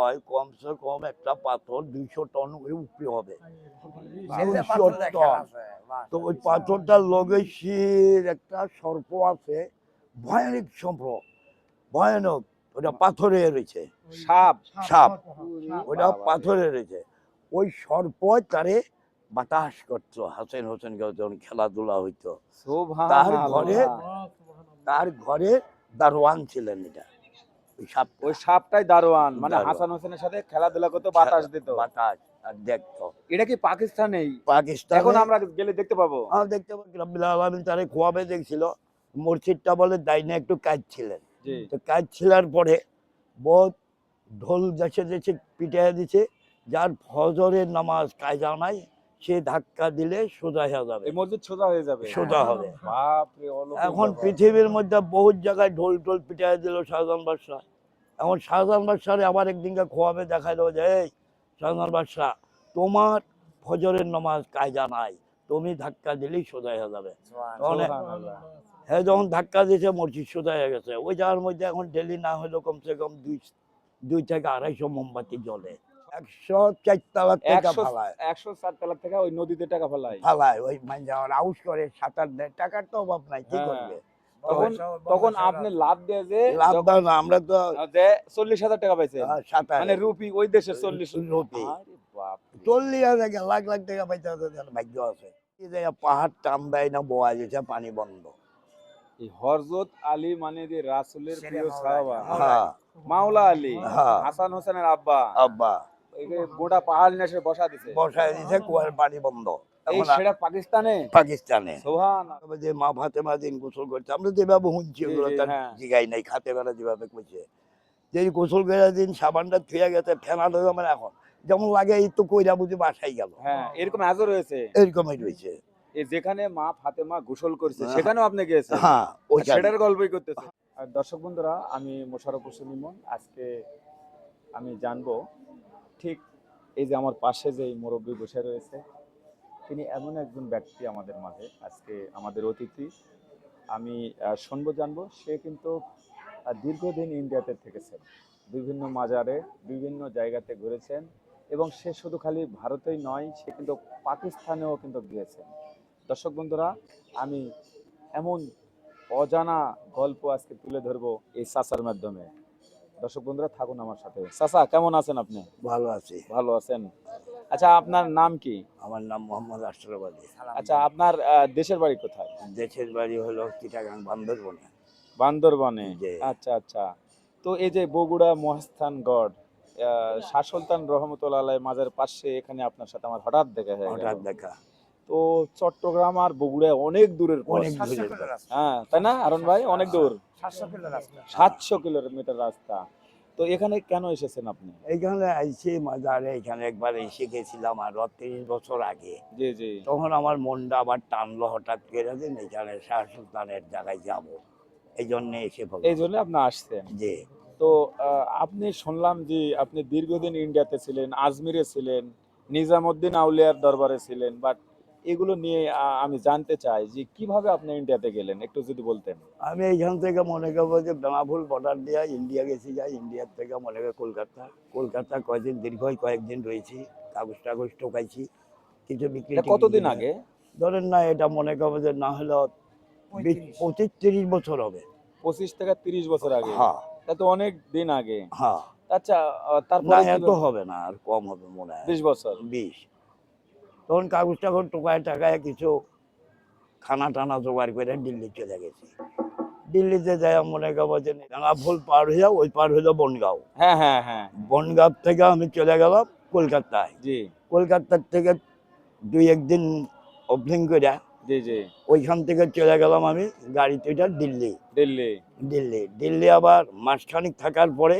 হয় কমসে কম একটা পাথর 200 টন করে উপরে হবে। সেটা 200 পাথর দেখেন টন। আছে, বাহ। তো ওই পাথরটার লগে শির একটা সর্প আছে, ভয়ানক সর্প, ভয়ানক। ওটা পাথরে রয়েছে, সাপ। সাপ, ওরে ওটা বাবারে। পাথরে রয়েছে। ওই সর্প তারে বাতাস করতো হাসান হোসেনকে যখন খেলাধুলা হইতো। সুবহানাল্লাহ। তার ঘরে দারোয়ান ছিলেন এটা, ওই সাপটা। ওই সাপটাই দারোয়ান, মানে দারোয়ান। হাসান হোসেনের সাথে খেলাধুলা করতে, বাতাস দিত। বাতাস আর দেখতো। এটা কি পাকিস্তানেই? পাকিস্তানে এখন আমরা গেলে দেখতে পাবো? দেখতে পাচ্ছি রব্বিল আলামিন তারে খোয়াবে দেখছিল। মসজিদটা বলে দাইনে একটু কাজ ছিলেন, জি। তো কাজ ছিলার পরে বহুত ঢোল দেশে দেশে পিটাইয়া দিছে, যার ফজরের নামাজ কায়দা নাই, সে ধাক্কা দিলে সোজা হয়ে যাবে, এই মসজিদ সোজা হয়ে যাবে। সোজা হবে। বাপ রে, অলৌকিক এখন ব্যাপার। পৃথিবীর মধ্যে বহুত জায়গায় ঢোল টোল পিটাইয়া দিল শাহজাহান বাদশাহ। এখন শাহজাহান বাদশাহরে আবার একদিনকে খোয়াবে দেখাইলো যে এই শাহজাহান বাদশাহ, তোমার ফজরের নামাজ কায়দা নাই, তুমি ধাক্কা দিলেই সোজা হয়ে যাবে। সুবহানাল্লাহ। হ্যাঁ, যখন ধাক্কা দিয়েছে মসজিদ সোজা হয়ে গেছে। ওই জায়গার মধ্যে এখন ডেলি না হলেও কমসে কম 2 থেকে 250 মোমবাতি জ্বলে। 104 তলা থেকে ফালায় 104 তলা থেকে ওই নদীতে টাকা ফেলায়। ফালায় ওই মানে আউস করে, সাঁতার দেয়, টাকার তো অভাব নাই, কি হ্যাঁ। করবে। তখন তখন আপনি লাভ দিয়ে যে লাভ দাও না, আমরা তো 40,000 টাকা পাইছেন, সাঁতার মানে রুপি ওই দেশে 40 রুপি। আরে বাপ রে। 40,000 লাখ লাখ টাকা পাইতে হবে, তার ভাগ্য আছে। এই যে পাহাড় টান দেয় না, বোয়া যেছে, পানি বন্ধ। এই হযরত আলী মানে যে রাসূলের ছেলে প্রিয় মাওলা সাহাবা, আলী। হ্যাঁ, মাওলা আলী, হ্যাঁ। হাসান হোসেনের আব্বা, আব্বা এই যে গোটা পাহাড় নিয়ে এসে বসা দিছে। বসায় দিছে, কুয়ার পানি বন্ধ। এই এখন সেটা পাকিস্তানে। পাকিস্তানে সুবহানাল্লাহ। তবে যে মা ফাতেমা দিন গোসল করছে, আমরা যেভাবে শুনছি জি, ওগুলো জি, তার হ্যাঁ। জিগাই নাই, খাতে বেলা যেভাবে করছে, যে গোসল করে দিন সাবানটা থুয়ে গেছে, ফেনা ধরে মানে এখন যেমন লাগে এই তো কইরা বুঝি বাসাই গেল, হ্যাঁ, এরকম আজও রয়েছে। এরকমই রয়েছে। এই যেখানে মা ফাতেমা গোসল করছে সেখানেও আপনি গিয়েছেন। হ্যাঁ, আর ওইখানে। সেটার গল্পই করতেছে। আর দর্শক বন্ধুরা, আমি মোশাররফ হোসেন ইমন। আজকে আমি জানবো ঠিক এই যে আমার পাশে যে মুরব্বী বসে রয়েছে, তিনি এমন একজন ব্যক্তি আমাদের মাঝে, আজকে আমাদের অতিথি। আমি শুনবো, জানবো। সে কিন্তু দীর্ঘদিন ইন্ডিয়াতে থেকেছেন, বিভিন্ন মাজারে বিভিন্ন জায়গাতে ঘুরেছেন, এবং সে শুধু খালি ভারতেই নয়, সে কিন্তু পাকিস্তানেও কিন্তু গিয়েছেন। দর্শক বন্ধুরা, আমি এমন অজানা গল্প আজকে তুলে ধরবো এই চাচার মাধ্যমে। দর্শক বন্ধুরা, থাকুন আমার সাথে। চাচা, কেমন আছেন আপনি? ভালো আছি। ভালো আছেন। আচ্ছা, আপনার নাম কি? আমার নাম মোহাম্মদ আশরাফ আলী। আচ্ছা, আপনার দেশের বাড়ি কোথায়? দেশের বাড়ি হলো চিটাগাং, বান্দরবনে। বান্দরবনে। জি। আচ্ছা আচ্ছা। তো এই যে বগুড়া মহাস্থানগড়, শাহ সুলতান রহমতুল্লাহ আলাইহির মাজার পাশে, এখানে আপনার সাথে আমার হঠাৎ দেখা হয়ে গেল। হঠাৎ দেখা। তো চট্টগ্রাম আর বগুড়া অনেক দূরের পথ। অনেক 700 দূরের কিলো পথ। রাস্তা। হ্যাঁ, তাই না আরুন ভাই? অনেক দূর। 700 কিলো রাস্তা। 700 কিলোমিটার রাস্তা। তো এখানে কেন এসেছেন আপনি? এইখানে আইসি মাজারে, এখানে একবার এসে গেছিলাম আরো 30 বছর আগে। জি জি। তখন আমার মনটা আবার টানলো হঠাৎ করে যে এখানে শাহ সুলতানের জায়গায় যাব, এই জন্য এসে এই পড়লাম। জন্য আপনি আসছেন। জি। তো আপনি শুনলাম যে আপনি দীর্ঘদিন ইন্ডিয়াতে ছিলেন, আজমিরে ছিলেন, নিজামুদ্দিন আউলিয়ার দরবারে ছিলেন, বাট এগুলো নিয়ে আমি জানতে চাই যে কিভাবে আপনি ইন্ডিয়াতে গেলেন, একটু যদি বলতেন। আমি এইখান থেকে মনে করবো যে বেনাপুল বর্ডার দিয়ে ইন্ডিয়া গেছি, যাই ইন্ডিয়ার থেকে মনে করি কলকাতা কয়েকদিন, কয়েকদিন রয়েছি, কাগজ টাগজ টোকাইছি, কিছু বিক্রি এটা টিক্রি কতদিন করে। আগে? ধরেন না, এটা মনে করবো যে না হলেও 25-30 বছর হবে। 25 থেকে 30 বছর আগে? হ্যাঁ তা তো অনেক দিন আগে। হ্যাঁ। আচ্ছা, না, তারপরে এত কিভাবে? হবে না, আর কম হবে মনে হয়, 20 বছর। 20। তখন কাগজ টাগজ টোকায় টাকায় কিছু খানা টানা জোগাড় করে দিল্লি চলে গেছি। দিল্লিতে যাই মনে করবো যে রাঙাফুল পার হইয়া ওই পার হইলো বনগাঁও। হ্যাঁ হ্যাঁ হ্যাঁ। বনগাঁও থেকে আমি চলে গেলাম কলকাতায়। জি কলকাতার থেকে 2-1 দিন অফিং করে জি জি। ওইখান থেকে চলে গেলাম আমি গাড়িতে উঠে দিল্লি। দিল্লি। দিল্লি আবার মাসখানিক থাকার পরে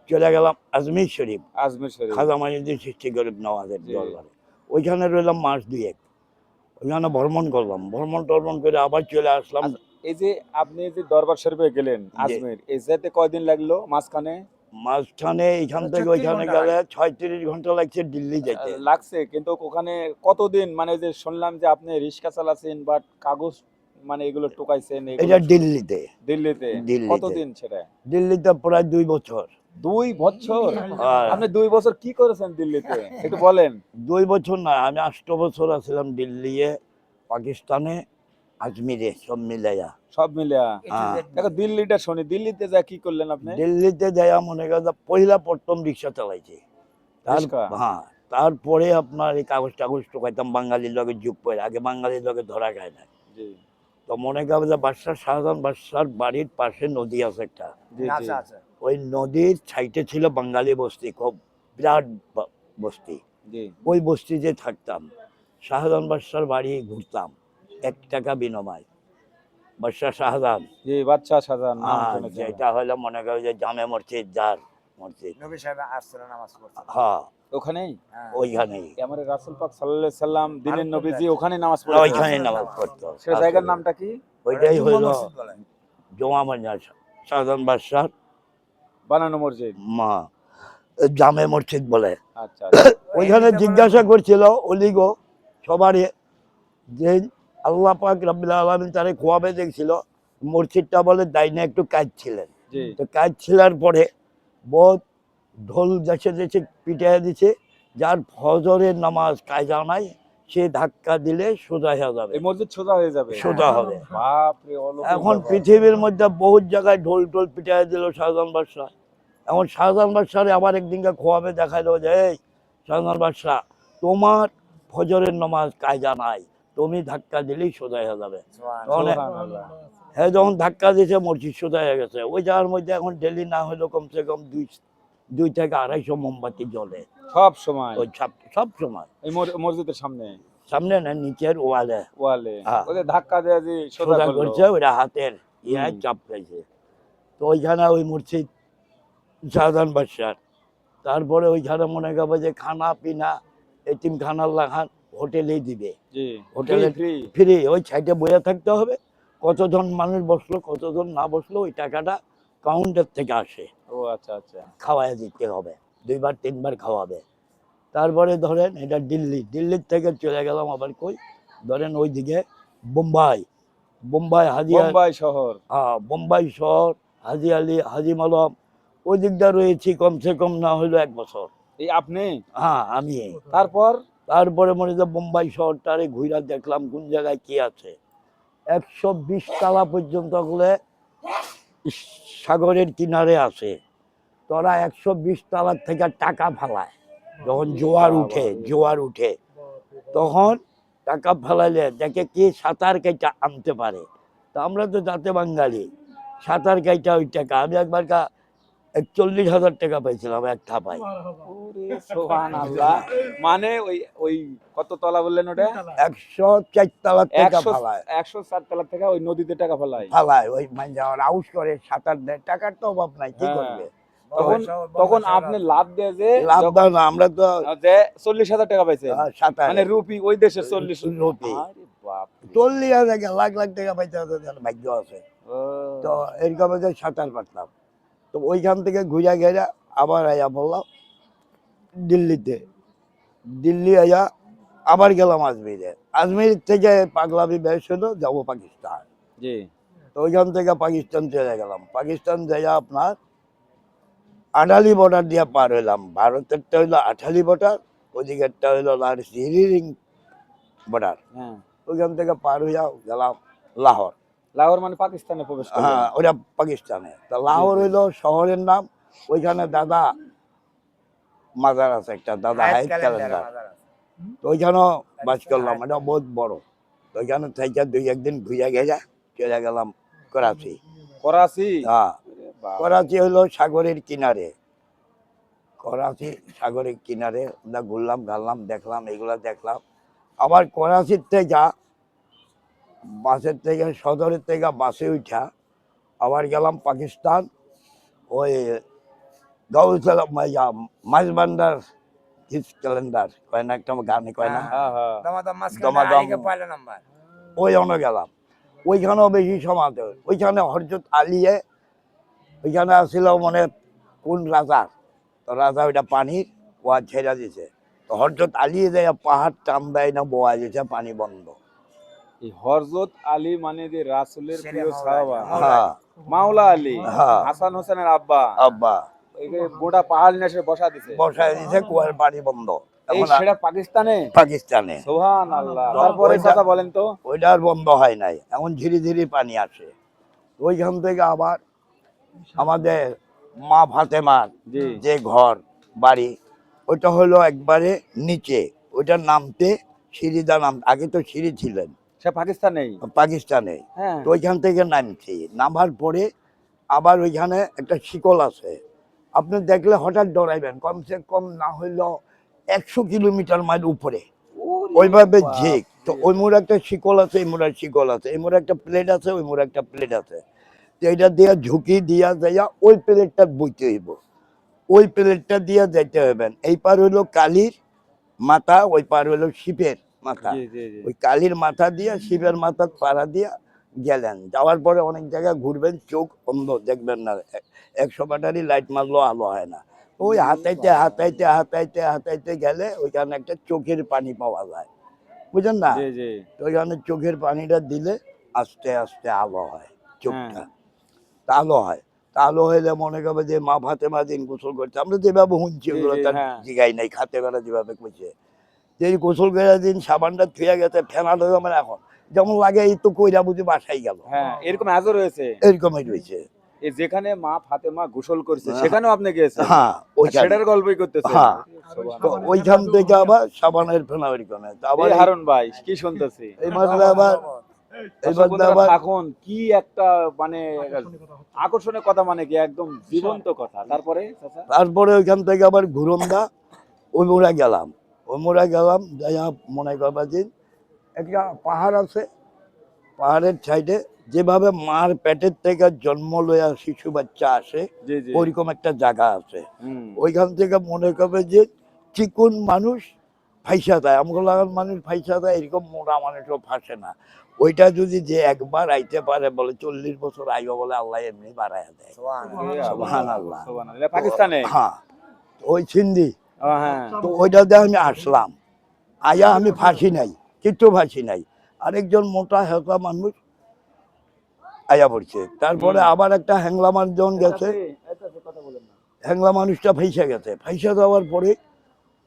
চলে গেলাম আজমির শরীফ, আজমির শরীফ। খাজা মাইনুদ্দিন চিশতি গরিব নওয়াজের জি। দরবারে। ওইখানে রইলাম মাস 2-1। ওইখানে ভ্রমণ করলাম, ভ্রমণ করে আবার চলে আসলাম। আচ্ছা, এই যে আপনি যে দরবার শরীফে গেলেন আজমির, এই যেতে কয়দিন লাগলো মাঝখানে? মাঝখানে এইখান থেকে 36 ওইখানে ঘন্টা গেলে 36 ঘন্টা লাগছে দিল্লি যেতে। লাগছে, কিন্তু ওখানে কতদিন, মানে যে শুনলাম যে আপনি রিক্সা চালাচ্ছেন বা কাগজ মানে এগুলো টোকাইছেন, এগুলো এটা দিল্লিতে। দিল্লিতে দিল্লিতে। কতদিন সেটা? দিল্লিতে প্রায় 2 বছর। 2 বছর? আর আপনি 2 বছর কি করেছেন দিল্লিতে একটু বলেন। 2 বছর না, আমি 8 বছর আছিলাম দিল্লি, পাকিস্তানে, আজমিরে, সব মিলাইয়া। সব মিলিয়া হ্যাঁ। দেখো দিল্লিটা শুনি, দিল্লিতে যা কি করলেন আপনি? দিল্লিতে যাইয়া মনে করেন যে পহিলা প্রথম রিক্সা চালাইছি। রিস্কা? হ্যাঁ, তারপরে আপনার এই কাগজ টাগজ টোকাইতাম বাঙালির লগে যুগ করে, আগে বাঙালির লগে ধরা খায় না। জি তো মনে করেন যে বাদশাহ শাহজাহান বাদশার বাড়ির পাশে নদী আছে একটা, জি জি আচ্ছা আচ্ছা ওই নদীর সাইডে ছিল বাঙালি বস্তি, খুব বিরাট বস্তি। জি ওই বস্তিতে থাকতাম, শাহজাহান বাদশার বাড়ি ঘুরতাম 1 টাকা বিনিময়। বাদশাহ শাহজাহান, জি বাদশাহ শাহজাহান নাম আর শুনেছি আমরা। যেটা হলো মনে করো যে জামে মসজিদ, যার মসজিদ, নবী সাহেব আসছিল নামাজ পড়তে হ্যাঁ ওখানেই হ্যাঁ ওইখানেই, আমার রাসূল পাক সাল্লাল্লাহু আলাইহি সাল্লাম দিনের ভারত নবীজি কোথায়? ওখানে নামাজ পড়েছেন। ওইখানে নামাজ পড়তো। সে জায়গার নামটা কি? ওইটাই জুম্মা হইল মসজিদ বলে। জমা মসজিদ, শাহজাহান বাদশার বানানো মসজিদ। মা জামে মসজিদ বলে। আচ্ছা আচ্ছা। ওইখানে জিজ্ঞাসা করছিল অলিগো সবারই, যে আল্লাহ পাক রাব্বুল আলামিন তারে খোয়াবে দেখছিল, মসজিদটা বলে দাইনে একটু কাজ ছিলেন। জি তো কাজ ছিলার পরে বহুত ঢোল দেশে দেশে পিটাইয়া দিছে, যার ফজরের নামাজ কায়দা নাই, সে ধাক্কা দিলে সোজা হয়ে যাবে, এই মসজিদ সোজা হয়ে যাবে? সোজা হবে। বাপ রে, অলৌকিক এখন ব্যাপার। পৃথিবীর মধ্যে বহুত জায়গায় ঢোল টোল পিটাইয়া দিল শাহজাহান বাদশাহ। এখন শাহজাহান বাদশারে আবার একদিনকে খোয়াবে দেখাইলো যে এই শাহজাহান বাদশাহ, তোমার ফজরের নামাজ কায়দা নাই, তুমি ধাক্কা দিলেই সোজা হয়ে যাবে। তখন সুবহানাল্লাহ। হ্যাঁ, যখন ধাক্কা দিয়েছে মসজিদ সোজা হয়ে গেছে। ওই জায়গার মধ্যে এখন ডেলি না হলেও কমসে কম 2 থেকে 250 মোমবাতি জ্বলে সব সময় ওই সব সময়। এই মসজিদের সামনে সামনে না, নিচের ওয়ালে ওয়ালে হ্যাঁ। ওদের ধাক্কা দেয়া যে সোজা সোজা করলো। করছে, ওইটা হাতের ইয়ায় চাপ পেয়েছে। তো ওইখানে ওই মসজিদ শাহজাহান বাদশার। তারপরে ওইখানে মনে করবে যে খানা পিনা এতিম খানার লাখান হোটেলেই দিবে, জি হোটেলে ফ্রি। ফ্রি। ওই সাইডে বসে থাকতে হবে, কতজন মানুষ বসলো কতজন না বসলো ওই টাকাটা কাউন্টার থেকে আসে, ও আচ্ছা আচ্ছা। খাওয়াই দিতে হবে, 2বার 3বার খাওয়াবে। তারপরে ধরেন এটা দিল্লির থেকে চলে গেলাম আবার কই, ধরেন ওইদিকে বোম্বাই, বোম্বাই শহর। হ্যাঁ বোম্বাই শহর, হাজি আলী, হাজি মালম, ওই দিকটা রয়েছি কমসে কম না হলো 1 বছর। এই আপনি? হ্যাঁ আমি। তারপর? তারপরে মনে হয় বোম্বাই শহরটারে ঘুরা দেখলাম কোন জায়গায় কি আছে। 120 তালা পর্যন্ত গুলো সাগরের কিনারে আছে। তোরা 120 তালার থেকে টাকা ফালায়, যখন জোয়ার উঠে তখন টাকা ফেলাইলে দেখে কি সাঁতার কেটে আনতে পারে। তা আমরা তো যাতে বাঙালি, সাঁতার কাইটা ওই টাকা, আমি একবার 41,000 টাকা পাইছিলাম এক থাপায়। ওরে সুবহানাল্লাহ। মানে ওই ওই কত তলা বললেন ওটা? 104 তালার টাকা ফালায় 107 তলা থেকে ওই নদীতে টাকা ফেলায়। ওই মানে যাওয়ার আউস করে সাঁতার দেয়, টাকার তো অভাব নাই, কি হ্যাঁ। করবে। তখন তখন আপনি লাভ দিয়ে যে লাভ দাও না, আমরা তো যে 40,000 টাকা পাইছেন, সাঁতার মানে রুপি ওই দেশে 40 রুপি। আরে বাপ রে। 40,000 লাখ লাখ টাকা পাইতে হবে, তার ভাগ্য আছে। ও, তো এরকম যে সাঁতার পারতাম। তো ওইখান থেকে ঘুরে গেরা আবার আয়া বললাম দিল্লিতে, দিল্লি আয়া আবার গেলাম আজমিরে, আজমির থেকে পাগলামি বেশ হলো যাবো পাকিস্তান। জি তো ওইখান থেকে পাকিস্তান চলে গেলাম, পাকিস্তান যাইয়া আপনার আঠালি বর্ডার দিয়ে পার হইলাম। ভারতেরটা হইলো আঠালি বর্ডার, ওদিকেরটা হইলো সিরিং বর্ডার। হ্যাঁ। ওইখান থেকে পার হইয়া গেলাম লাহোর। লাহোর মানে পাকিস্তানে প্রবেশ করলেন? হ্যাঁ, ওটা পাকিস্তানে। তা লাহোর হইলো শহরের নাম, ওইখানে দাদা মাজার আছে একটা, দাদা হায়াত হাইট ক্যালেন্ডার ক্যালেন্ডার। মাজার আছে। তো ওইখানেও বাস করলাম, এটা বহুত বড়। তো ওইখানে থেকে 2-1 দিন ঘুরে গেছে চলে গেলাম করাচি। করাচি? হ্যাঁ, আরে বাপ। করাচি হইলো সাগরের কিনারে, করাচি সাগরের কিনারে আমরা ঘুরলাম ঘারলাম দেখলাম, এগুলা দেখলাম। আবার করাচির থেকে বাসের থেকে সদরের থেকে বাসে উঠা আবার গেলাম পাকিস্তান, ওই মাঝবান্ডার হিজ ক্যালেন্ডার কয় না, একটা গানে কয় না, হ্যাঁ হ্যাঁ। দমাদম মাঝখানে দমাদম। আলিকে পয়লা নাম্বার। ওই অন্য গেলাম, ওইখানেও বেশি সময় দেয়। ওইখানে হরজত আলিয়ে ওইখানে আসছিল মানে কোন রাজা, তো রাজা ওইটা পানির ওয়া ছেড়া দিছে। তো হরজত আলিয়ে যায় পাহাড় টান দেয় না, বোয়া দিয়েছে পানি বন্ধ। এই হযরত আলী মানে যে রাসূলের ছেলে প্রিয় মাওলা সাহাবা, আলী। হ্যাঁ মাওলা আলী, হ্যাঁ। হাসান হোসেনের আব্বা। আব্বা গোটা পাহাড় নেশে বসা দিছে। বসায় দিছে, কুয়ার পানি বন্ধ। এই এখন সেটা পাকিস্তানে? পাকিস্তানে সুবহানাল্লাহ। তো তারপরে ওইটা- চাচা বলেন তো। ওইটা আর বন্ধ হয় নাই, এখন ধীরে ধীরে পানি আসে। ওইখান থেকে আবার আমাদের মা ফাতেমার জি যে ঘর বাড়ি, ওইটা হলো একবারে নিচে, ওইটা নামতে সিঁড়িদা নাম, আগে তো সিঁড়ি ছিলেন সে পাকিস্তানেই। পাকিস্তানে। হ্যাঁ তো ওইখান থেকে নামছি, নামার পরে আবার ওইখানে একটা শিকল আছে, আপনি দেখলে হঠাৎ ডরাইবেন, কমসে কম না হইলেও 100 কিলোমিটার মাইল উপরে, ওইভাবে ঝিক। তো ওই মোড় একটা শিকল আছে, এই মোড়ার শিকল আছে, এই মোড়ে একটা প্লেট আছে, ওই মোড়ে একটা প্লেট আছে। তো এটা দিয়া ঝুঁকি দিয়া যাইয়া ওই প্লেটটা বইতে হইব, ওই প্লেটটা দিয়া যাইতে হইবেন। এই পার হইলো কালীর মাথা, ওই পার হইলো শিবের মাথা। জি জি জি। ওই কালীর মাথা দিয়া শিবের মাথা পাড়া দিয়া গেলেন, যাওয়ার পরে অনেক জায়গায় ঘুরবেন, চোখ অন্ধ, দেখবেন না, 100 ব্যাটারি লাইট মারলেও আলো হয় না। ওই হাতাইতে হাতাইতে হাতাইতে হাতাইতে গেলে ওইখানে একটা চোখের পানি পাওয়া যায়, বুঝলেন না? জি জি। তো ওইখানে চোখের পানিটা দিলে আস্তে আস্তে আলো হয়, চোখটা তা আলো হয়। তা আলো হইলে মনে করবে যে মা ফাতেমা দিন গোসল করছে, আমরা যেভাবে শুনছি জি, ওগুলো জি, তার হ্যাঁ। জিগাই নাই, খাতে বেলা যেভাবে কইছে যে এই গোসল করে দিন সাবানটা থুয়ে গেছে, ফেনাটা আমার এখন যেমন লাগে এই তো কইরা বুঝি বাসাই গেল, হ্যাঁ এরকম আজও রয়েছে। এরকমই রয়েছে। এই যেখানে মা ফাতেমা গোসল করছে হ্যাঁ। সেখানেও আপনি গিয়েছেন? হ্যাঁ ওইখানে, সেটার গল্পই করতেছেন? হ্যাঁ। সুবহানাল্লাহ। তো ওইখান থেকে আবার সাবানের ফেনা ওইখানে, তো আবার এই হারুন ভাই কি শুনতেছি। এই মাসে আবার দর্শক এইবার বন্ধুরা আবার থাকুন, কি একটা মানে আকর্ষণীয় কথা, মানে কি একদম জীবন্ত কথা। তারপরে চাচা? তারপরে ওইখান থেকে আবার ঘুরন্দা ওই মোড়া গেলাম, ওই মোড়া গেলাম যাইয়া মনে করবা যে একটা পাহাড় আছে, পাহাড়ের সাইডে যেভাবে মার পেটের থেকে জন্ম লইয়া শিশু বাচ্চা আসে, জি জি। ওইরকম একটা জায়গা আছে। হুম। ওইখান থেকে মনে করবে যে চিকুন মানুষ ফাইসা দেয়, আমগুলো লাগান মানুষ ফাইসা দেয়, এরকম মোটা মানুষও ফাঁসে না। ওইটা যদি যে একবার আইতে পারে, বলে 40 বছর আইব, বলে আল্লাহ এমনি বাড়াইয়া দেয়। সুবহানাল্লাহ। সুবহানাল্লাহ। এটা পাকিস্তানে? হ্যাঁ, তো ওই সিন্ধি, ও হ্যাঁ। তো ওইটাতে আমি আসলাম, আয়া আমি ফাঁসি নাই, কিচ্ছু ফাঁসি নাই, আরেকজন মোটা হেতা মানুষ আয়া পড়ছে। তারপরে আবার একটা হ্যাংলা মানুষজন গেছে, কথা বলেন না। হ্যাংলা মানুষটা ফাইসা গেছে, ফাইসা যাওয়ার পরে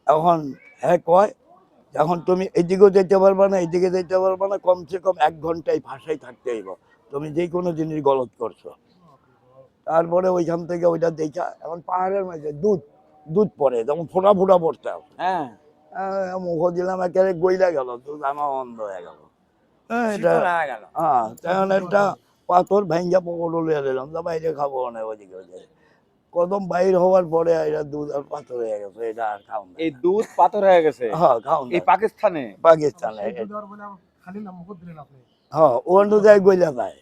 এখন হ্যাঁ কয় এখন তুমি এদিকেও যেতে পারবে না, এদিকে যেতে পারবে না, কমসে কম 1 ঘন্টায় ভাষায় থাকতে হইব, তুমি যে কোনো জিনিস গলত করছো। তারপরে ওইখান থেকে ওইটা দেখা, এখন পাহাড়ের মাঝে দুধ দুধ পড়ে, যেমন ফোটা ফোটা পড়তে হবে, হ্যাঁ। মুখ দিলাম একেবারে গইলা গেল, দুধ আমার বন্ধ হয়ে গেল। এটা গেল। হ্যাঁ, তখন একটা পাথর ভাঙ্গা পকড় লিয়ে দিলাম, যা বাইরে খাবো না, ওইদিকে ওইদিকে কদম বাইর হওয়ার পরে এটা দুধ আর পাথর হয়ে গেছে, এটা আর খাও না। এই দুধ পাথর হয়ে গেছে? হ্যাঁ খাও এই না, পাকিস্তানে? পাকিস্তানে। হ্যাঁ ও অনুযায়ী গইলা যায়,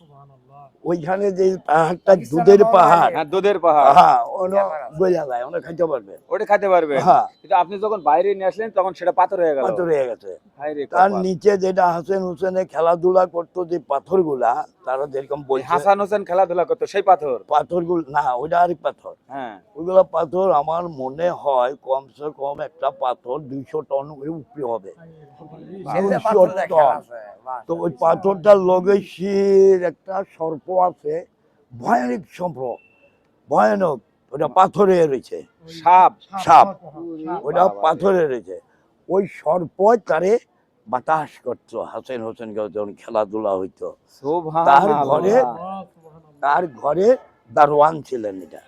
ওইখানে যে পাহাড়টা দুধের পাহাড়, হ্যাঁ দুধের পাহাড়। হ্যাঁ ওটা গইলা যায়, ওটা খাইতে পারবে। ওটা খেতে পারবে? হ্যাঁ কিন্তু আপনি যখন বাইরে নিয়ে আসলেন তখন সেটা পাথর হয়ে গেল? পাথর হয়ে গেছে। হায় রে তার কপাল। নিচে যেটা হাসান হোসেনে খেলাধুলা করতো, যে পাথরগুলা তারা যেরকম এই বলছে, হাসান হোসেন খেলাধুলা করতো সেই পাথর? পাথরগুলো না, ওইটা আরেক পাথর। হ্যাঁ। ওইগুলা পাথর আমার মনে হয় কমসে কম একটা পাথর 200 টন উপরে হবে, 200 টন। তো ওই পাথরটার লগে শির একটা সর্প আছে, ভয়ানক সর্প, ভয়ানক, ওটা পাথরে রয়েছে, সাপ? সাপ, ওটা বাবা রে। পাথরে রয়েছে। ওই সর্প তারে বাতাস করতো হাসান হোসেন যখন খেলাধুলা হইতো, সুবহানাল্লাহ। তার ঘরে দারোয়ান ছিলেন এটা,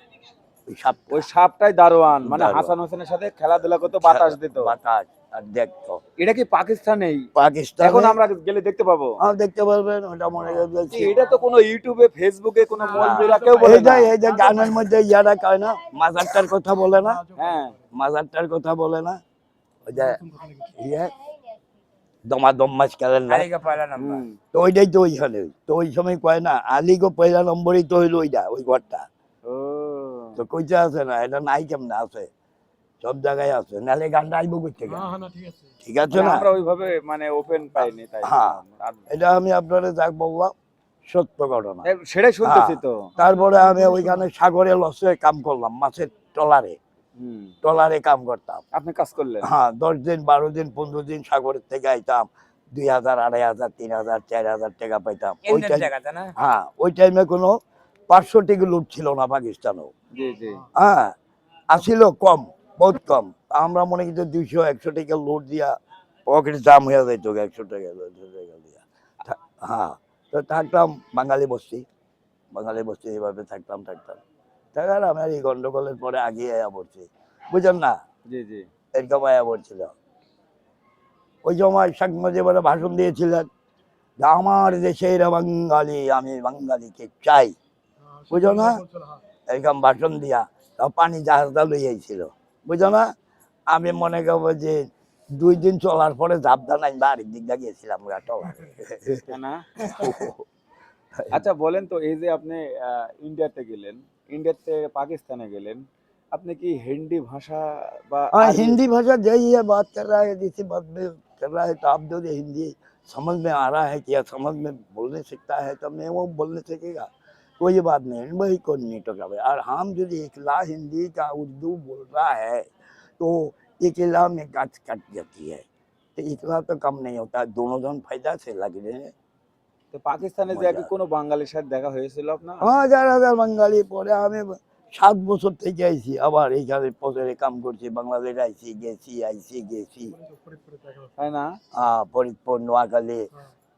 ওই সাপ, ওই সাপটাই দারোয়ান, মানে দারোয়ান। হাসান হোসেনের সাথে খেলাধুলা করতো, বাতাস দিত। বাতাস আর দেখতো। এটা কি পাকিস্তানেই? পাকিস্তানে এখন আমরা গেলে দেখতে পাবো? দেখতে পারবেন, ওটা মনে করছি এটা তো কোনো ইউটিউবে ফেসবুকে কোনো মৌলবীরা কেউ বলে না। এই যে গানের মধ্যে ইয়ারা কয় না, মাজারটার কথা বলে না, হ্যাঁ। মাজারটার কথা বলে না, ওই যে ইয়ে দমাদম মাছ খেলেন না, হুম। তো ওইটাই তো ওইখানে। তো ওই সময় কয় না আলিগো পয়লা নম্বরই তো হইলো ওইটা, ওই ঘরটা। ও। তো কইতে আছে না, এটা নাই কেমনে আছে, সব জায়গায় আছে, নালে গানটা আইব কই থেকে, ঠিক আছে মানে না? আমরা ওইভাবে মানে ওপেন পাইনি তাই। হ্যাঁ, এটা আমি আপনারা যা বললাম সত্য ঘটনা। সেটাই শুনতেছি তো। তারপরে আমি ওইখানে সাগরে লসে কাম করলাম, মাছের ট্রলারে, হুম। ট্রলারে কাম করতাম। আপনি কাজ করলেন? হ্যাঁ 10 দিন 12 দিন 15 দিন সাগরের থেকে আইতাম, 2000 2500 3000 4000 টাকা পাইতাম। ওই হ্যাঁ ওই টাইমে কোনো 500 টাকা লুট ছিল না পাকিস্তানেও। জি জি। হ্যাঁ আসিল কম, বহুত কম। আমরা মনে কিন্তু 200-100 টাকা লোড দিয়া পকেট জাম হয়ে যেত, 100 টাকা 200 টাকা দিয়া। হ্যাঁ, তো থাকতাম বাঙালি বস্তি এইভাবে থাকতাম। থাকার আমার এই গন্ডগোলের পরে আগিয়ে আয়া পড়ছি, বুঝলেন না, জি জি। এরকম আয়া পড়ছিল। ওই সময় শেখ মুজিবুর ভাষণ দিয়েছিলেন যে আমার দেশের বাঙালি, আমি বাঙালিকে চাই, বুঝো না, এরকম ভাষণ দিয়া তাও পানি জাহাজটা লই আইছিল, বুঝো না। আমি মনে করবো যে 2 দিন চলার পরে জাবদা নাই বা আরেক দিক দিয়ে গেছিলাম না আচ্ছা বলেন তো, এই যে আপনি ইন্ডিয়াতে গেলেন, ইন্ডিয়াতে পাকিস্তানে গেলেন, আপনি কি হিন্দি ভাষা বা हाँ, আরবি? हिंदी भाषा यही है, बात कर रहा है, जिसी बात में कर रहा है, तो आप जो ये हिंदी समझ में आ रहा है कि या समझ में बोलने सीखता है, तो मैं वो बोलने सीखेगा, कोई बात नहीं, वही को नहीं टोका। और हम जो इकला हिंदी का उर्दू बोल रहा है तो इकला में कट जाती है, तो इकला तो कम नहीं होता, दोनों जन फायदा से लग रहे हैं। তো পাকিস্তানে যে কি কোনো বাঙালির সাথে দেখা হয়েছিল আপনার? হাজার হাজার বাঙালি। পরে আমি 7 বছর থেকে আইছি, আবার এইখানে পথে কাম করছি, বাংলাদেশ আইছি গেছি। তাই না? ফরিদপুর, নোয়াখালী,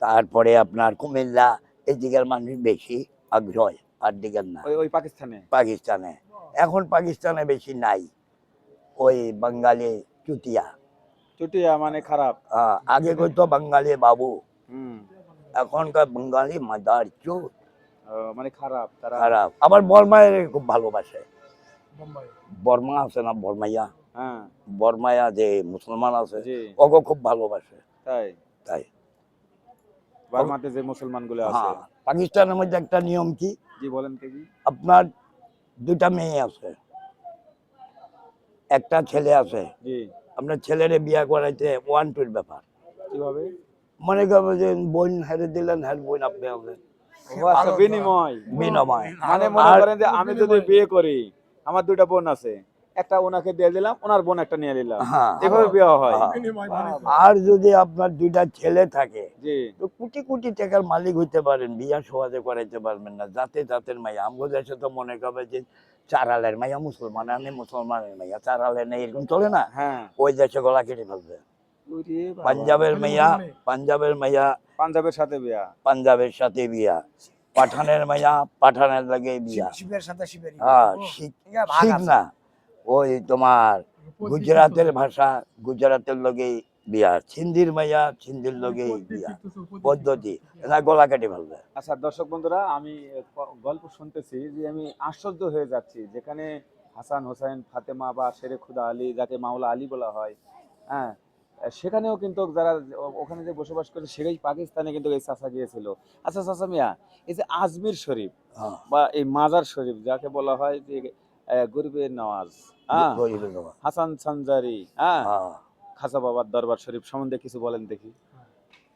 তারপরে আপনার কুমিল্লা, এই দিকের মানুষ বেশি আগ্রহ, আর দিকের না। ওই ওই পাকিস্তানে? পাকিস্তানে এখন পাকিস্তানে বেশি নাই ওই বাঙালি চুতিয়া। চুটিয়া মানে খারাপ? আগে কইতো বাঙালি বাবু, হুম। এখনকার বাঙালি মাদার চোদ, মানে খারাপ তারা। খারাপ। আবার বর্মায় খুব ভালোবাসে, বর্মা আছে না, বর্মাইয়া, হ্যাঁ বর্মাইয়া যে মুসলমান আছে জি। ওকে খুব ভালোবাসে। তাই? তাই বার্মাতে যে মুসলমানগুলো আছে। হ্যাঁ, পাকিস্তানের মধ্যে একটা নিয়ম কি, জি বলেন কি? আপনার 2টা মেয়ে আছে, একটা ছেলে আছে, জি। আপনার ছেলেরে বিয়া করাইতে 1-2 ব্যাপার। কিভাবে? মনে করবো যে বোন হেরে দিলেন, হ্যাঁ বোন আপনি আনলেন, ও আচ্ছা, বিনিময়। বিনিময়। মানে মনে আর করেন যে আমি যদি বিয়ে করি, আমার 2টা বোন আছে, একটা ওনাকে দিয়ে দিলাম, ওনার বোন একটা নিয়ে নিলাম, হ্যাঁ, এভাবে বিয়ে হয়? হ্যাঁ। আর যদি আপনার 2টা ছেলে থাকে জি। তো কোটি কোটি টাকার মালিক হইতে পারেন, বিয়া সহজে করাইতে পারবেন না। জাতের মাইয়া, আমগো দেশে তো মনে করবে যে চারালের মাইয়া মুসলমান, আমি মুসলমানের মাইয়া, চারালের নেই, এরকম চলে না। হ্যাঁ। ওই দেশে গলা কেটে ফেলবে। ওরে বাবা। পাঞ্জাবের মাইয়া পাঞ্জাবের সাথে বিয়া? পাঞ্জাবের সাথে বিয়া, পাঠানের মাইয়া পাঠানের লাগে বিয়া। শিবের সাথে শিবের হ্যাঁ, শিখ না, ওই তোমার গুজরাটের ভাষা, গুজরাটের লগে বিয়া, সিন্ধির মাইয়া সিন্ধির লগে বিয়া, পদ্ধতি না, গলা কেটে ফেলবে। আচ্ছা দর্শক বন্ধুরা, আমি গল্প শুনতেছি যে আমি আশ্চর্য হয়ে যাচ্ছি, যেখানে হাসান হোসেন, ফাতেমা বা শেরে খুদা আলী, যাকে মাওলা আলী বলা হয়, হ্যাঁ, সেখানেও কিন্তু যারা ওখানে যে বসবাস করে, সেই পাকিস্তানে কিন্তু এই চাচা গিয়েছিল। আচ্ছা চাচা মিয়া, এই যে আজমির শরীফ হ্যাঁ, বা এই মাজার শরীফ যাকে বলা হয় যে গরিবের নওয়াজ, হ্যাঁ, গরিবের বাবা। হাসান সানজারি, হ্যাঁ, হ্যাঁ, খাজা বাবার দরবার শরীফ সম্বন্ধে কিছু বলেন দেখি।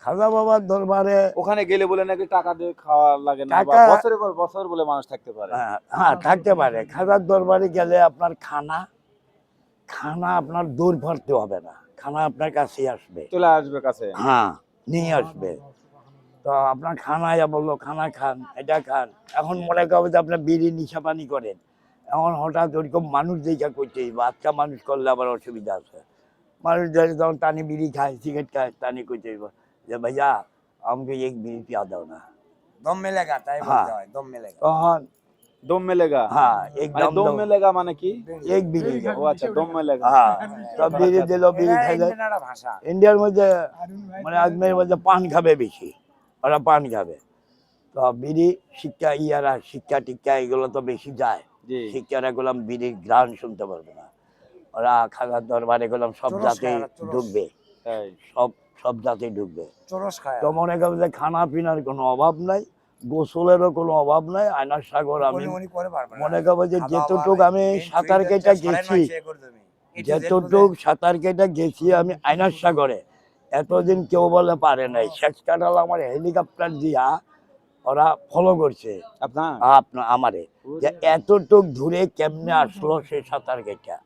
খাজা বাবার দরবারে ওখানে গেলে বলে নাকি টাকা দিয়ে খাওয়া লাগে না, বা টাকা- বছরের পর বছর বলে মানুষ থাকতে পারে। হ্যাঁ থাকতে পারে। খাজার দরবারে গেলে আপনার খানা আপনার দূর ভরতে হবে না, খানা আপনার কাছে আসবে, চলে আসবে কাছে। হ্যাঁ নিয়ে আসবে। তো আপনার খানায় বললো খানা খান, এটা খান। এখন মনে করবে যে আপনার বিড়ি নিশা পানি করেন, এখন হঠাৎ ওরকম মানুষ দেখা করছে, বাচ্চা মানুষ করলে আবার অসুবিধা আছে। মানুষ যখন টানি বিড়ি খায়, সিগারেট খায়, টানি করছে যে ভাইয়া আমাকে এক বিড়ি পিয়া দাও না। দম মেলেগা, তাই বলতে হয়, দম মেলেগা। তখন দম মেলেগা? হ্যাঁ মানে একদম দম মেলেগা মানে কি? এক বিড়ি দাও। ও আচ্ছা, দম মেলেগা। হ্যাঁ, তো বিড়ি দিল, বিড়ি এটা খাইলে ইন্ডিয়ান একটা ভাষা। ইন্ডিয়ার মধ্যে মানে আজমের মধ্যে পান খাবে বেশি, ওরা পান খাবে। তো বিড়ি শিক্ষা টিক্ষা এগুলো তো বেশি যায়, জি। শিক্ষারা গেলাম বিড়ির ঘ্রাণ শুনতে পারবে না। ওরা খাজার দরবারে গেলাম সব চরস জাতি খায় ওরা, চরস। ঢুকবে, তাই? সব জাতি ঢুকবে। চরস খায় তো মনে করবে যে খানা পিনার কোনো অভাব নাই, গোসলেরও কোনো অভাব নাই। আয়নার সাগর আমি উনি করে পারবে না। মনে করবো যে খাওয়া যেতটুক দাওয়া আমি main সাঁতার trade কেটে হচ্ছে গেছি, 9.5 একর জমি। A to Z যেতটুক সাঁতার কেটে গেছি আমি আয়নার সাগরে, এতদিন কেউ বলে পারে নাই। শেষ কাটাল আমার হেলিকপ্টার দিয়া ওরা ফলো করছে আপনার? আমারে, যে এতটুক দূরে কেমনে আসলো সে সাঁতার কেটা।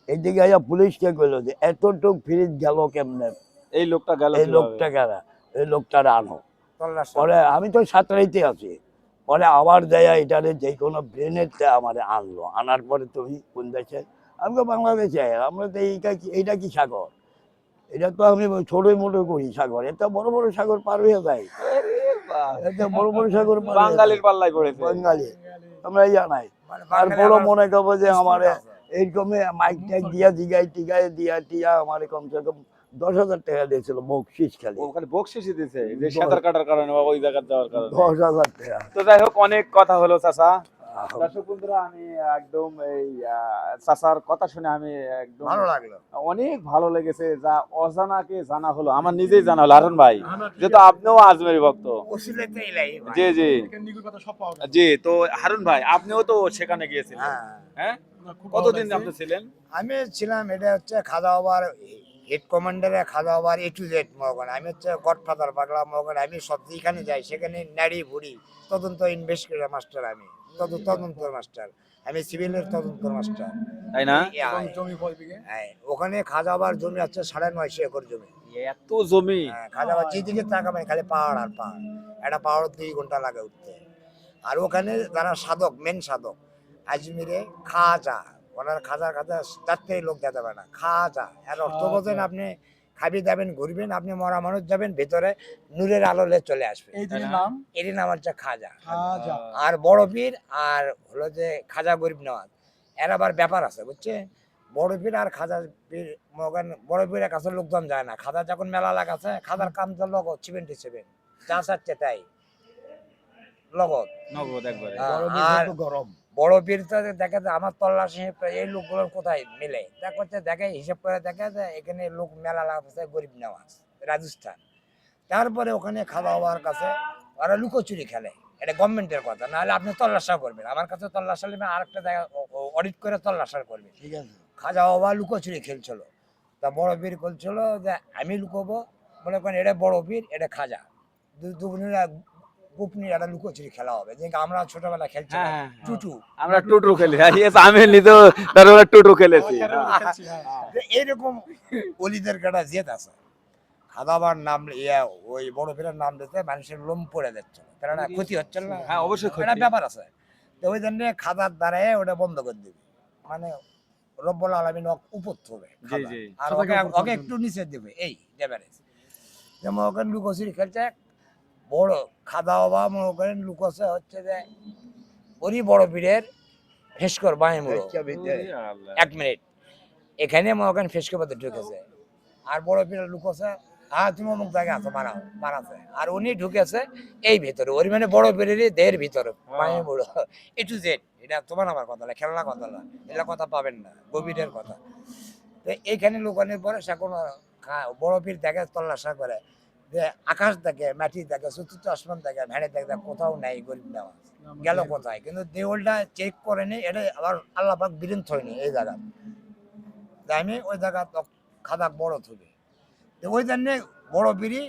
এইদিকে পুলিশকে কইলো যে এতটুক ফ্রিজ গেল কেমনে, এই লোকটা গেল এই কিভাবে? লোকটা কারা, এই লোকটারা আনো। তল্লাশ পরে আমি তো সাঁতরাইতে আছি, পরে আবার যাইয়া এটারে যে কোনো ব্রেনেরটা আমারে আনলো, আনার পরে তুমি কোন দেশে, আমি তো বাংলাদেশে, আমরা তো এইটা কি সাগর, এটা তো আমি ছোটই মোটো করি সাগর, এটা বড় বড় সাগর পার হয়ে যায়, এটা বড় বড় সাগর পার হয়ে যায়। বাঙালির পাল্লায় পড়েছে। বাঙালি আমরা জানাই, মানে বাঙালি তারপরও আবার মনে করবো যে স্পিড আমার আছে। এইরকমে মাইক টাইক দিয়া জিগাই টিগাই দিয়া টিয়া আমার কমসে কম 10,000 টাকা দিয়েছিল বকশিস খালি, ওখানে বকশিসই দিছে যে সাঁতার কাটার কারণে বা ওই জায়গায় যাওয়ার কারণে। 10,000 টাকা। তো যাই হোক, অনেক কথা হলো চাচা। দর্শক বন্ধুরা, আমি একদম এই চাচার কথা শুনে আমি একদম ভালো লাগলো। অনেক ভালো লেগেছে, যা অজানাকে জানা হলো, আমার নিজেই জানা হলো। হারুন ভাই, যেহেতু আপনিও আজমেরি ভক্ত, ওসিলাতে এলাই ভাই। জি জি জি, তো হারুন ভাই আপনিও তো সেখানে গিয়েছিলেন, হ্যাঁ, হ্যাঁ? কতদিন আপনি ছিলেন? আমি ছিলাম, এটা হচ্ছে খাওয়া দাওয়ার হেড কমান্ডারে খাওয়া দাওয়ার A to Z মহগন। আমি হচ্ছে গডফাদার পাগলা মহগন। আমি সব যেখানে যাই সেখানে নাড়ি ভুড়ি তদন্ত ইনভেস্টিগেটর মাস্টার, আমি তদন্ত মাস্টার, আমি সিভিলের তদন্ত মাস্টার, তাই না? হ্যাঁ, ওখানে খাওয়া দাওয়ার জমি আছে 950 একর জমি। এত জমি? হ্যাঁ, খাওয়া দাওয়ার যেদিকে তাকাবেন খালি পাহাড় আর পাহাড়। একটা পাহাড় 2 ঘন্টা লাগে উঠতে। আর ওখানে যারা সাধক, মেন সাধক আজমিরে খাজা, ওনার খাজা খাজা চারটে লোক যেতে পারে না, খাজা। এর অর্থ বোঝেন, আপনি খাবি যাবেন, ঘুরবেন, আপনি মরা মানুষ যাবেন, ভেতরে নূরের আলোলে চলে আসবে। এরই নাম হচ্ছে খাজা। আর বড় পীর আর হলো যে খাজা গরিব নওয়াজ, এর আবার ব্যাপার আছে বুঝছে। বড় পীর আর খাজা পীর মগান, বড় পীরের কাছে লোকজন যায় না। খাজা যখন মেলা লাগাছে, খাজার কাম তো লগত 77, যা চাচ্ছে তাই লগত। নগদ একবারে। আর বড় পীর তো দেখে যে আমার তল্লাশি এই লোকগুলোর কোথায় মিলে, তা করছে দেখে, হিসাব করে দেখে যে এখানে লোক মেলা লাগাচ্ছে গরিব নেওয়াজ, রাজস্থান। তারপরে ওখানে খাওয়া দাওয়ার কাছে ওরা লুকোচুরি খেলে, এটা গভর্নমেন্টের কথা, নাহলে আপনি তল্লাশা করবেন। আমার কাছে তল্লাশা নেবেন, আরেকটা জায়গায় অডিট করে তল্লাশা করবে। ঠিক আছে, খাজা বাবা লুকোচুরি খেলছিল, তা বড় পীর বলছিল যে আমি লুকোবো, মনে করেন এটা বড় পীর, এটা খাজা, দুজনেরা গোপনীয় একটা লুকোচুরি খেলা হবে, যে আমরা ছোটবেলা খেলছিলাম হ্যাঁ, হ্যাঁ, টুটু। আমরা টুটু খেলি। হ্যাঁ, yes, আমি নিজেও তারপরে টুটু খেলেছি। তো এইরকম অলিদের কাটা জেদ আছে। খাদাবার নাম ওই বড় পীরের নাম দিতে মানুষের লোম পড়ে যাচ্ছে, কারণ ক্ষতি হচ্ছে না। হ্যাঁ, অবশ্যই ক্ষতি। একটা ব্যাপার আছে, তো ওই জন্য খাদার দ্বারায় ওটা বন্ধ করে দিবে, মানে রব্বুল আলামিন উপর হবে জি জি। আর ওকে একটু নিচে দেবে, এই এভারেজ। যেমন ওখানে লুকোচুরি খেলছে বড় খাদা বাবা, মনে করেন লুকোছে হচ্ছে যে ওরই বড় পীরের ফেসকর বাঁয়ে মুড়ো। আল্লাহ। 1 মিনিট, এখানে মনে করেন ফেসকর পথে ঢুকেছে, আর বড় পীরের লুকোছে তুমি অমুক জায়গায় আছো, মারাছে, আর উনি ঢুকেছে এই ভেতরে, ওর মানে বড় পীরেরই দেহের ভিতরে বাঁয়ে মুড়ো। A to Z, এটা তোমার আমার কথা না, খেলনা কথা না, এটা কথা পাবেন না, গভীরের কথা। তো এইখানে লুকানোর পরে সে কোনো বড় পীর দেখে, তল্লাশা করে যে আকাশ দেখে, মাটি দেখে, চতুর্থ আসমান দেখে, ভেড়ে দেখে, কোথাও নাই গরিব নেওয়া, গেল কোথায়, কিন্তু দেওয়ালটা চেক করেনি, এটা আবার আল্লাহ পাক বিলীন থয়নি এই জায়গা, আমি ওই জায়গা খাজা বড় থবে। তো ওই জন্যে বড় পীরই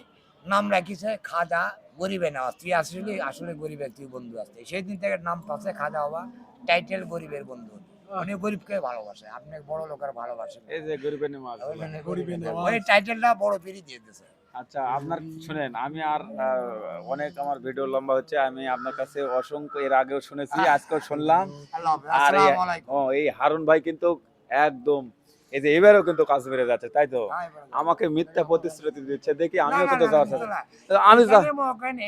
নাম রাখিছে খাজা গরিবে নেওয়া। তুই আসলে আসলে গরিবের তুই বন্ধু আসছে, সেই দিন থেকে নাম পাচ্ছে খাজা বাবা, টাইটেল গরিবের বন্ধু। উনি গরিবকে ভালোবাসে, আপনি বড় লোকের ভালোবাসেন, এই যে গরিবের নামাজ। ওই টাইটেলটা বড় পীরই দিয়ে দিয়েছে। আচ্ছা, আপনার শুনেন, আমি আর অনেক আমার ভিডিও লম্বা হচ্ছে, আমি আপনার কাছে অসংখ্য এর আগেও শুনেছি, আজকেও শুনলাম। আল্লাহ হাফেজ, আর আসসালামু আলাইকুম। এই হারুন ভাই কিন্তু একদম, এই যে এবারেও কিন্তু কাজ বেড়ে যাচ্ছে, তাই তো? আমাকে মিথ্যা প্রতিশ্রুতি দিচ্ছে, দেখি আমিও কিন্তু যাওয়ার সাথে আমি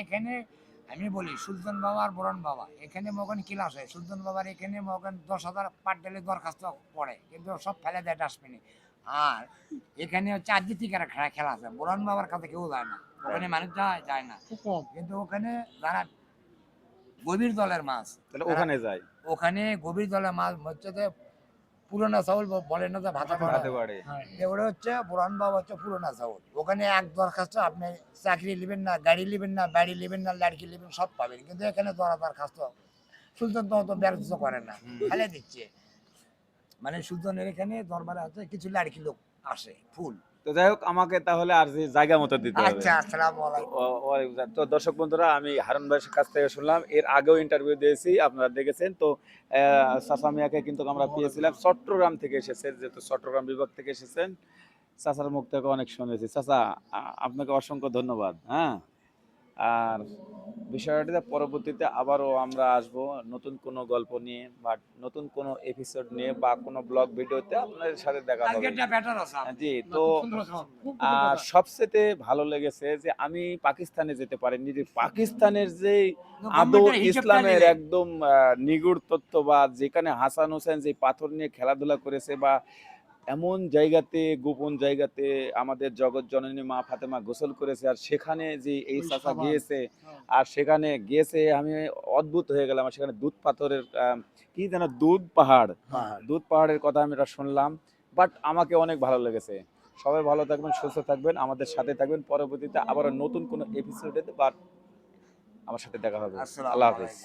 এখানে আমি বলি সুলতান বাবা আর বরণ বাবা, এখানে মগন ক্লাস হয়, সুলতান বাবার এখানে মগন 10,000 পার ডেলে দরখাস্ত পড়ে, কিন্তু সব ফেলে দেয় ডাস্টবিনে। আর এখানে হচ্ছে আর্জিটিকার খেলা আছে, বরণ বাবার কাছে কেউ যায় না, ওখানে মানুষ যায় না, কিন্তু ওখানে যারা গভীর দলের মাছ, তাহলে ওখানে যাই। ওখানে গভীর দলের মাছ হচ্ছে যে পুরোনা চাউল বলে না, যে ভাতে বাড়ে। ওটা হচ্ছে পুরান বাবা, হচ্ছে পুরোনা চাউল। ওখানে এক দরখাস্ত আপনি চাকরি নেবেন না, গাড়ি নেবেন না, বাড়ি নেবেন না, লাড়কি নেবেন, সব পাবেন, কিন্তু এখানে দরখাস্ত সুলতান তো ব্যর্থ করে না, ফেলে দিচ্ছে। মানে সুলতানের এখানে দরবারে আছে কিছু লাড়কি লোক আসে, ফুল। তো যাই হোক, আমাকে তাহলে আর যে জায়গা মতো দিতে হবে। আচ্ছা, আসসালামু আলাইকুম। ওয়ালাইকুম আসসালাম। তো দর্শক বন্ধুরা, আমি হারুন ভাইয়ের কাছ থেকে শুনলাম, এর আগেও ইন্টারভিউ দিয়েছি, আপনারা দেখেছেন। তো চাচা মিয়াকে কিন্তু আমরা পেয়েছিলাম, চট্টগ্রাম থেকে এসেছেন, যেহেতু চট্টগ্রাম বিভাগ থেকে এসেছেন। চাচার মুখ থেকে অনেক শুনেছি। চাচা, আপনাকে অসংখ্য ধন্যবাদ। হ্যাঁ, আর বিষয়টা পরবর্তীতে আবারও আমরা আসব নতুন কোনো গল্প নিয়ে বা নতুন কোনো এপিসোড নিয়ে বা কোনো ব্লগ ভিডিওতে আপনাদের সাথে দেখা হবে। টার্গেটটা বেটার আছে জি, তো সবচেয়ে ভালো লেগেছে যে আমি পাকিস্তানে যেতে পারিনি, যে পাকিস্তানের যে আদৌ ইসলামের একদম নিগুড় তত্ত্ব বা যেখানে হাসান হোসেন যে পাথর নিয়ে খেলাধুলা করেছে বা এমন জায়গাতে গোপন জায়গাতে আমাদের জগৎ জননী মা ফাতেমা গোসল করেছে, আর সেখানে যে এই চাচা গিয়েছে, আর সেখানে গিয়েছে আমি অদ্ভুত হয়ে গেলাম। আর সেখানে দুধ পাথরের কি যেন দুধ পাহাড়ের কথা আমি এটা শুনলাম। বাট আমাকে অনেক ভালো লেগেছে। সবাই ভালো থাকবেন, সুস্থ থাকবেন, আমাদের সাথে থাকবেন। পরবর্তীতে আবারও নতুন কোনো এপিসোডে বা আমার সাথে দেখা হবে। আল্লাহ হাফেজ।